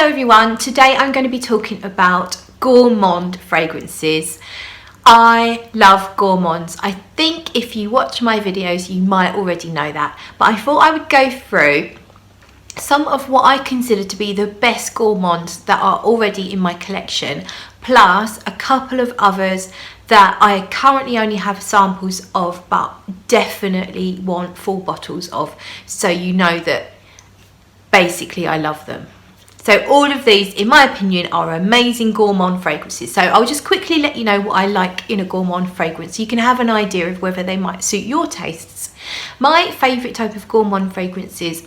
Hello everyone, today I'm going to be talking about Gourmand fragrances. I love Gourmands. I think if you watch my videos you might already know that, but I thought I would go through some of what I consider to be the best Gourmands that are already in my collection, plus a couple of others that I currently only have samples of but definitely want full bottles of, so you know that basically I love them. So all of these, in my opinion, are amazing Gourmand fragrances. So I'll just quickly let you know what I like in a Gourmand fragrance so you can have an idea of whether they might suit your tastes. My favourite type of Gourmand fragrances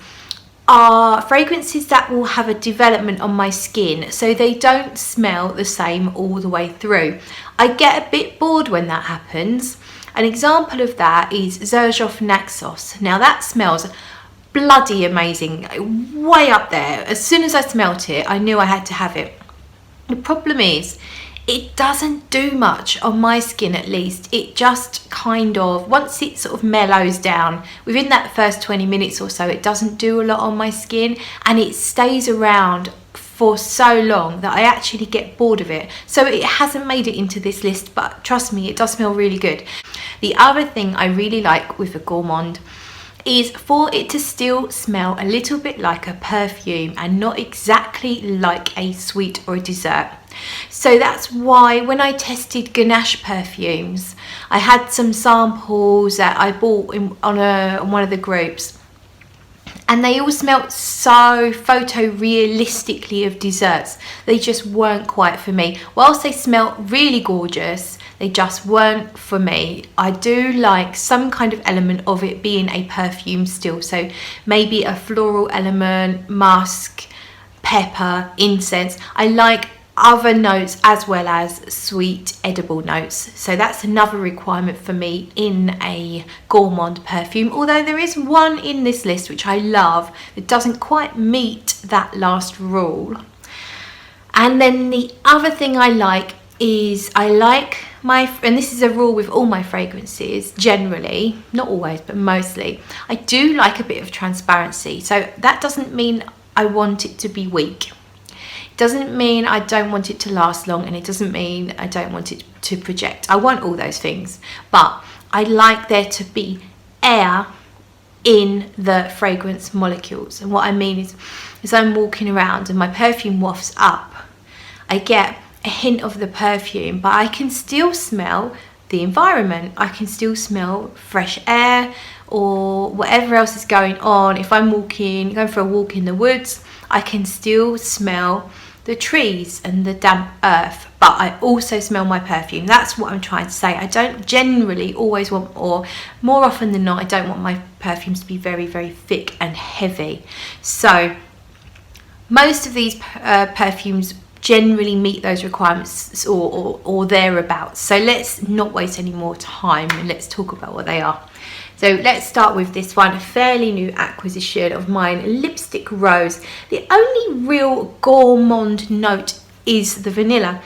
are fragrances that will have a development on my skin, so they don't smell the same all the way through. I get a bit bored when that happens. An example of that is Xerjoff Naxos. Now that smells bloody amazing, way up there. As soon as I smelt it, I knew I had to have it. The problem is, it doesn't do much on my skin, at least. It just kind of, once it sort of mellows down, within that first 20 minutes or so, it doesn't do a lot on my skin, and it stays around for so long that I actually get bored of it. So it hasn't made it into this list, but trust me, it does smell really good. The other thing I really like with a Gourmand is for it to still smell a little bit like a perfume and not exactly like a sweet or a dessert. So that's why when I tested Ganache perfumes, I had some samples that I bought on one of the groups, and they all smelt so photorealistically of desserts. They just weren't quite for me. Whilst they smelt really gorgeous, they just weren't for me. I do like some kind of element of it being a perfume still. So maybe a floral element, musk, pepper, incense. I like other notes as well as sweet edible notes. So that's another requirement for me in a Gourmand perfume. Although there is one in this list which I love that doesn't quite meet that last rule. And then the other thing I like is and this is a rule with all my fragrances generally, not always but mostly, I do like a bit of transparency. So that doesn't mean I want it to be weak. It doesn't mean I don't want it to last long, and it doesn't mean I don't want it to project. I want all those things, but I like there to be air in the fragrance molecules. And what I mean is, as I'm walking around and my perfume wafts up, I get a hint of the perfume, but I can still smell the environment. I can still smell fresh air or whatever else is going on. If I'm going for a walk in the woods, I can still smell the trees and the damp earth, but I also smell my perfume. That's what I'm trying to say. I don't generally always want, or more often than not, I don't want my perfumes to be very, very thick and heavy. So most of these perfumes generally meet those requirements or thereabouts. So let's not waste any more time and let's talk about what they are. So let's start with this one, a fairly new acquisition of mine, Lipstick Rose. The only real Gourmand note is the vanilla.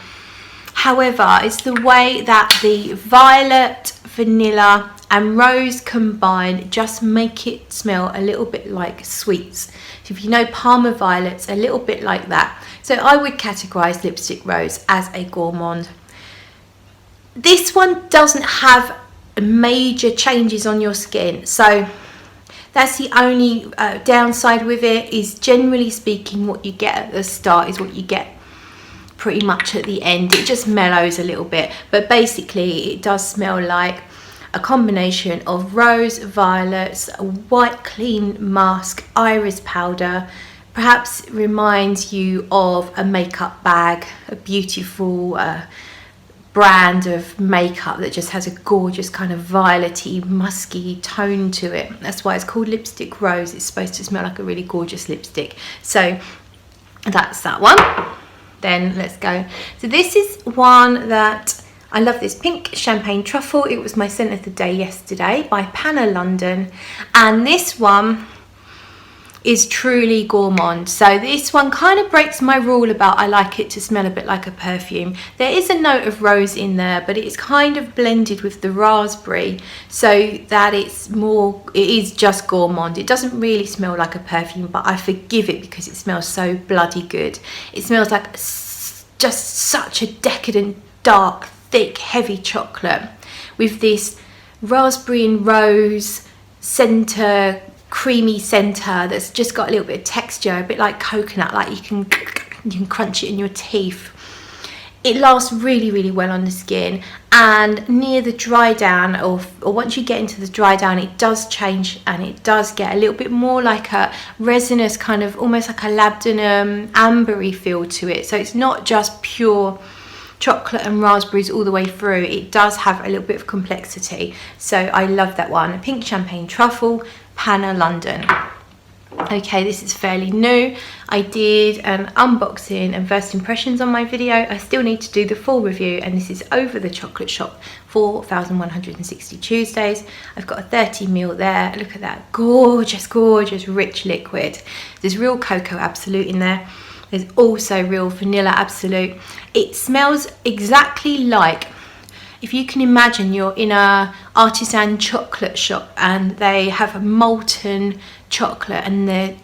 However, it's the way that the violet, vanilla and rose combined just make it smell a little bit like sweets. So if you know Parma violets, a little bit like that. So I would categorise Lipstick Rose as a Gourmand. This one doesn't have major changes on your skin, so that's the only downside with it. Is generally speaking, what you get at the start is what you get pretty much at the end. It just mellows a little bit, but basically it does smell like a combination of rose, violets, a white clean musk, iris powder. Perhaps reminds you of a makeup bag, a beautiful brand of makeup that just has a gorgeous kind of violety, musky tone to it. That's why it's called Lipstick Rose. It's supposed to smell like a really gorgeous lipstick. So that's that one. Then let's go. So this is one that I love, this pink champagne truffle. It was my scent of the day yesterday by Panna London, and this one is truly Gourmand. So this one kind of breaks my rule about I like it to smell a bit like a perfume. There is a note of rose in there, but it's kind of blended with the raspberry so that it is just Gourmand. It doesn't really smell like a perfume, but I forgive it because it smells so bloody good. It smells like just such a decadent, dark, thick, heavy chocolate with this raspberry and rose centre, creamy centre that's just got a little bit of texture, a bit like coconut, like you can crunch it in your teeth. It lasts really, really well on the skin, and near the dry down, or once you get into the dry down, it does change and it does get a little bit more like a resinous kind of, almost like a labdanum ambery feel to it. So it's not just pure chocolate and raspberries all the way through. It does have a little bit of complexity. So I love that one. Pink Champagne Truffle, Panna London. Okay, this is fairly new. I did an unboxing and first impressions on my video. I still need to do the full review, and this is over the chocolate shop, 4,160 Tuesdays. I've got a 30ml there. Look at that gorgeous, gorgeous, rich liquid. There's real cocoa absolute in there. There's also real vanilla absolute. It smells exactly like, if you can imagine you're in a artisan chocolate shop and they have a molten chocolate and they're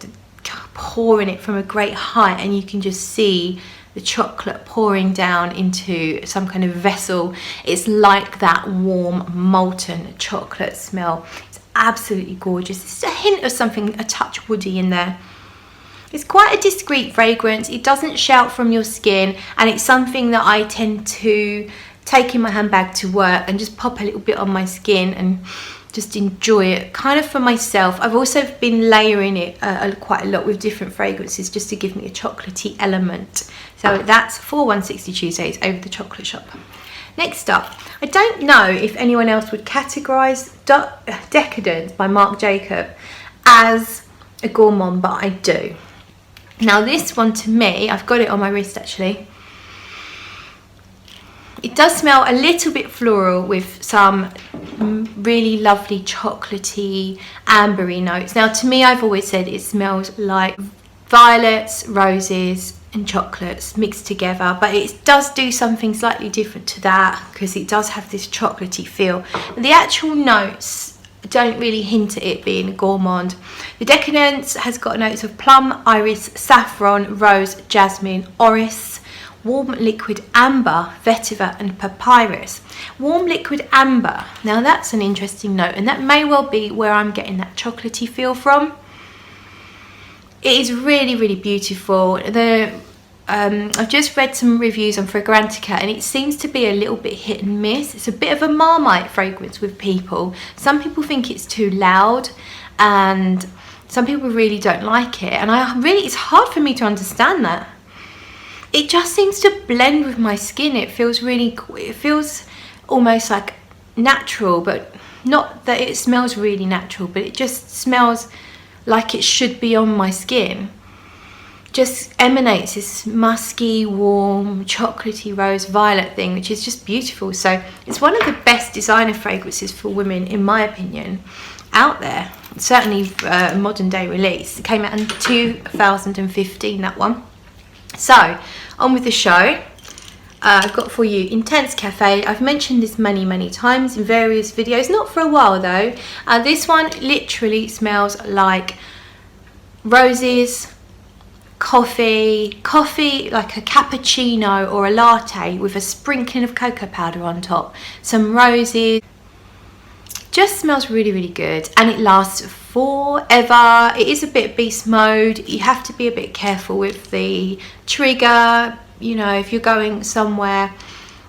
pouring it from a great height, and you can just see the chocolate pouring down into some kind of vessel. It's like that warm molten chocolate smell. It's absolutely gorgeous. It's a hint of something, a touch woody in there. It's quite a discreet fragrance. It doesn't shout from your skin, and it's something that I tend to take in my handbag to work and just pop a little bit on my skin and just enjoy it kind of for myself. I've also been layering it quite a lot with different fragrances just to give me a chocolatey element. So that's 4,160 Tuesdays over the chocolate shop. Next up, I don't know if anyone else would categorise Decadence by Marc Jacobs as a gourmand, but I do. Now this one, to me, I've got it on my wrist actually. It does smell a little bit floral with some really lovely chocolatey, ambery notes. Now to me, I've always said it smells like violets, roses and chocolates mixed together, but it does do something slightly different to that because it does have this chocolatey feel. The actual notes don't really hint at it being a gourmand. The Decadence has got notes of plum, iris, saffron, rose, jasmine, orris, warm liquid amber, vetiver and papyrus. Warm liquid amber, now that's an interesting note, and that may well be where I'm getting that chocolatey feel from. It is really, really beautiful. I've just read some reviews on Fragrantica, and it seems to be a little bit hit and miss. It's a bit of a Marmite fragrance with people. Some people think it's too loud, and some people really don't like it. And it's hard for me to understand that. It just seems to blend with my skin. It feels almost like natural, but not that it smells really natural, but it just smells like it should be on my skin. Just emanates this musky, warm, chocolatey rose violet thing, which is just beautiful. So it's one of the best designer fragrances for women, in my opinion, out there. Certainly a modern day release. It came out in 2015, that one. So on with the show. I've got for you Intense Cafe. I've mentioned this many, many times in various videos, not for a while though. This one literally smells like roses, coffee like a cappuccino or a latte with a sprinkling of cocoa powder on top, some roses. Just smells really, really good, and it lasts forever. It is a bit beast mode. You have to be a bit careful with the trigger, you know, if you're going somewhere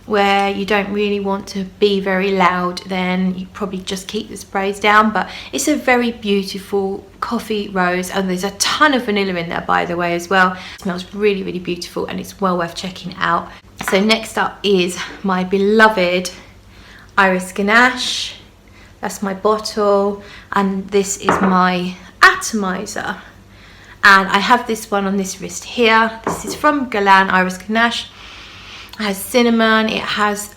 where you don't really want to be very loud, then you probably just keep the sprays down. But it's a very beautiful coffee rose, and there's a ton of vanilla in there, by the way, as well. It smells really, really beautiful, and it's well worth checking out. So next up is my beloved Iris Ganache. That's my bottle, and this is my atomizer. And I have this one on this wrist here. This is from Iris Ganache. It has cinnamon, it has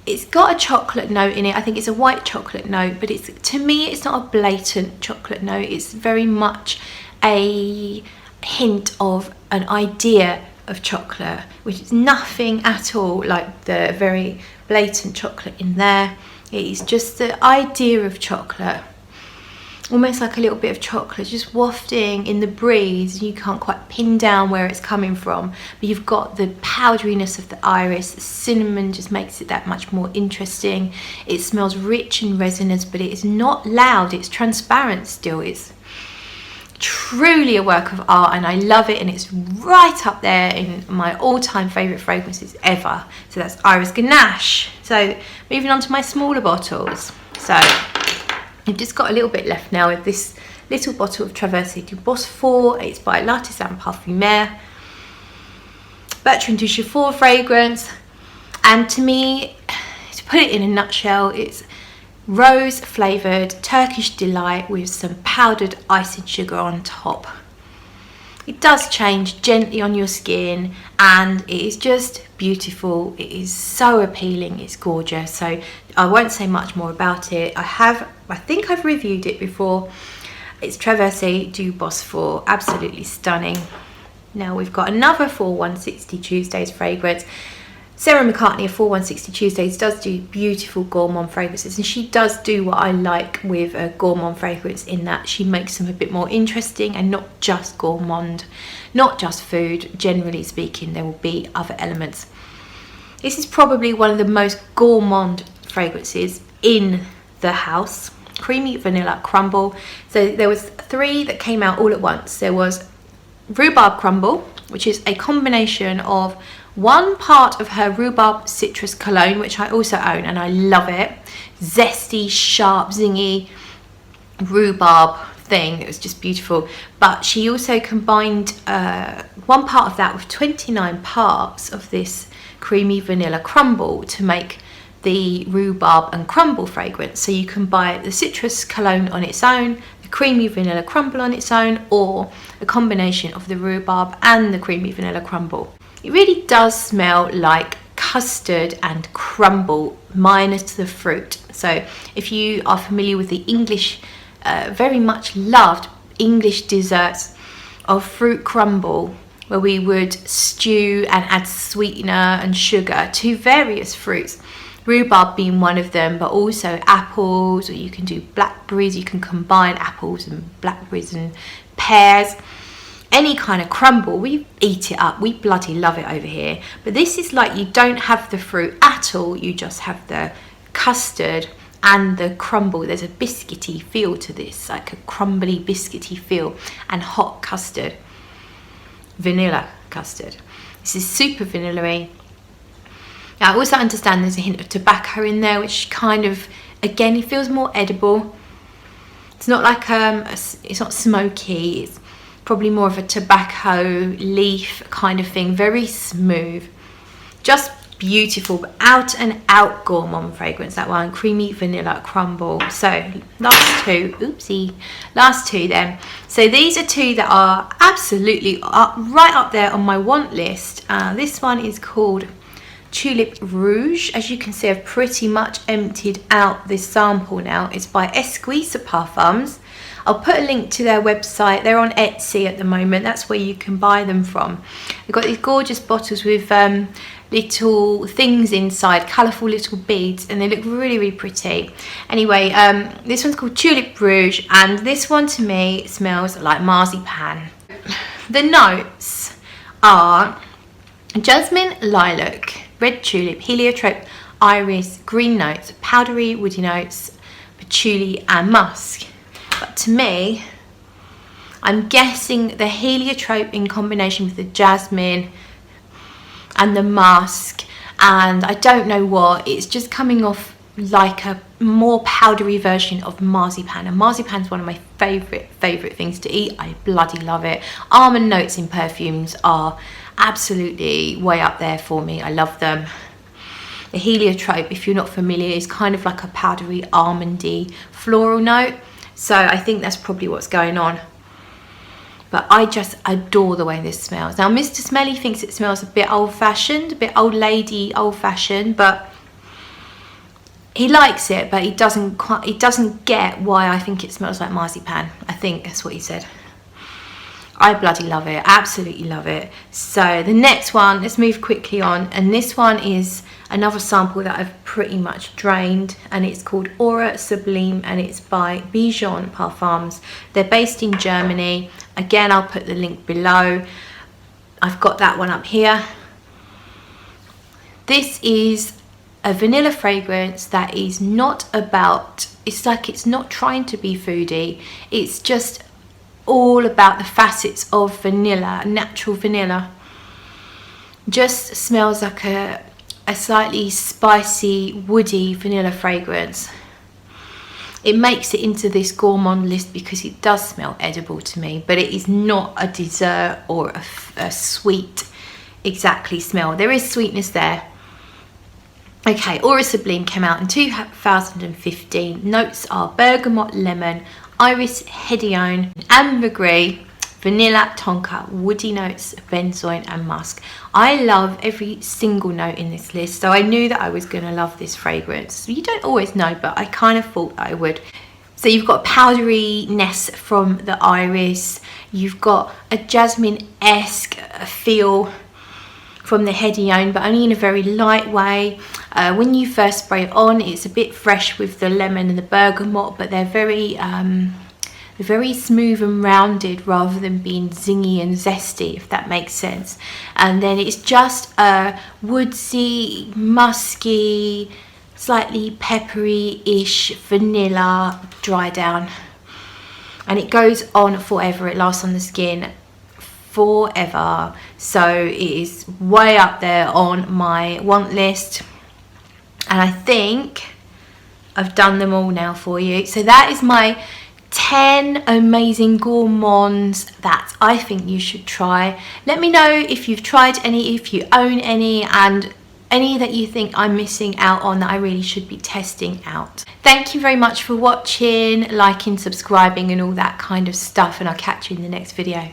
It's got a chocolate note in it. I think it's a white chocolate note, but to me it's not a blatant chocolate note. It's very much a hint of an idea of chocolate, which is nothing at all like the very blatant chocolate in there. It is just the idea of chocolate, almost like a little bit of chocolate just wafting in the breeze. You can't quite pin down where it's coming from, but you've got the powderiness of the iris. The cinnamon just makes it that much more interesting. It smells rich and resinous, but it is not loud. It's transparent still. It's truly a work of art, and I love it, and it's right up there in my all-time favorite fragrances ever. So that's Iris Ganache. So moving on to my smaller bottles. So I've just got a little bit left now with this little bottle of Traverse du Bosphore. It's by L'Artisan Parfumeur, Bertrand Duchefort fragrance, and to me, to put it in a nutshell, it's rose flavoured Turkish delight with some powdered icing sugar on top. It does change gently on your skin, and it is just beautiful. It is so appealing, it's gorgeous. So I won't say much more about it. I think I've reviewed it before. It's Traverse du Bosphore, absolutely stunning. Now we've got another 4160 Tuesdays fragrance. Sarah Mccartney of 4160 Tuesdays does do beautiful gourmand fragrances, and she does do what I like with a gourmand fragrance, in that she makes them a bit more interesting and not just gourmand, not just food. Generally speaking, there will be other elements. This is probably one of the most gourmand fragrances in the house. Creamy Vanilla Crumble. So there was 3 that came out all at once. There was Rhubarb Crumble, which is a combination of one part of her Rhubarb Citrus Cologne, which I also own and I love it. Zesty, sharp, zingy rhubarb thing. It was just beautiful. But she also combined one part of that with 29 parts of this Creamy Vanilla Crumble to make the Rhubarb and Crumble fragrance. So you can buy the Citrus Cologne on its own, the Creamy Vanilla Crumble on its own, or a combination of the Rhubarb and the Creamy Vanilla Crumble. It really does smell like custard and crumble minus the fruit. So if you are familiar with the English, very much loved English desserts of fruit crumble, where we would stew and add sweetener and sugar to various fruits, rhubarb being one of them, but also apples, or you can do blackberries. You can combine apples and blackberries and pears. Any kind of crumble, we eat it up. We bloody love it over here. But this is like, you don't have the fruit at all. You just have the custard and the crumble. There's a biscuity feel to this, like a crumbly biscuity feel, and hot custard, vanilla custard. This is super vanilla-y. Now I also understand there's a hint of tobacco in there, which kind of, again, it feels more edible. It's not like it's not smoky. It's probably more of a tobacco leaf kind of thing. Very smooth, just beautiful, but out and out gourmand fragrance, that one. Creamy Vanilla Crumble. So last two then. So these are 2 that are absolutely right up there on my want list. This one is called Tulip Rouge. As you can see, I've pretty much emptied out this sample now. It's by Esquisse Parfums. I'll put a link to their website. They're on Etsy at the moment. That's where you can buy them from. They've got these gorgeous bottles with little things inside, colourful little beads, and they look really, really pretty. Anyway, this one's called Tulip Rouge, and this one to me smells like marzipan. The notes are jasmine, lilac, red tulip, heliotrope, iris, green notes, powdery, woody notes, patchouli and musk. But to me, I'm guessing the heliotrope in combination with the jasmine and the musk, and I don't know what, it's just coming off like a more powdery version of marzipan. And marzipan's one of my favourite things to eat. I bloody love it. Almond notes in perfumes are absolutely way up there for me. I love them. The heliotrope, if you're not familiar, is kind of like a powdery almondy floral note. So I think that's probably what's going on. But I just adore the way this smells. Now Mr. Smelly thinks it smells a bit old-fashioned, a bit old lady, old-fashioned, but he likes it, but he doesn't get why I think it smells like marzipan. I think that's what he said. I bloody love it, absolutely love it. So the next one, let's move quickly on, and this one is another sample that I've pretty much drained, and it's called Aura Sublime, and it's by Bijon Parfums. They're based in Germany. Again, I'll put the link below. I've got that one up here. This is a vanilla fragrance that is not about, it's like it's not trying to be foodie, it's just all about the facets of vanilla, natural vanilla. Just smells like a slightly spicy, woody vanilla fragrance. It makes it into this gourmand list because it does smell edible to me, but it is not a dessert or a sweet exactly smell. There is sweetness there. Okay, Aura Sublime came out in 2015. Notes are bergamot, lemon, iris, hedione, ambergris, vanilla, tonka, woody notes, benzoin and musk. I love every single note in this list, so I knew that I was going to love this fragrance. You don't always know, but I kind of thought I would. So you've got powderiness from the iris, you've got a jasmine-esque feel from the hedione, but only in a very light way. When you first spray it on, it's a bit fresh with the lemon and the bergamot, but they're very smooth and rounded rather than being zingy and zesty, if that makes sense. And then it's just a woodsy, musky, slightly peppery-ish vanilla dry down. And it goes on forever. It lasts on the skin forever. So it is way up there on my want list. And I think I've done them all now for you. So that is my 10 amazing gourmands that I think you should try. Let me know if you've tried any, if you own any, and any that you think I'm missing out on that I really should be testing out. Thank you very much for watching, liking, subscribing and all that kind of stuff, and I'll catch you in the next video.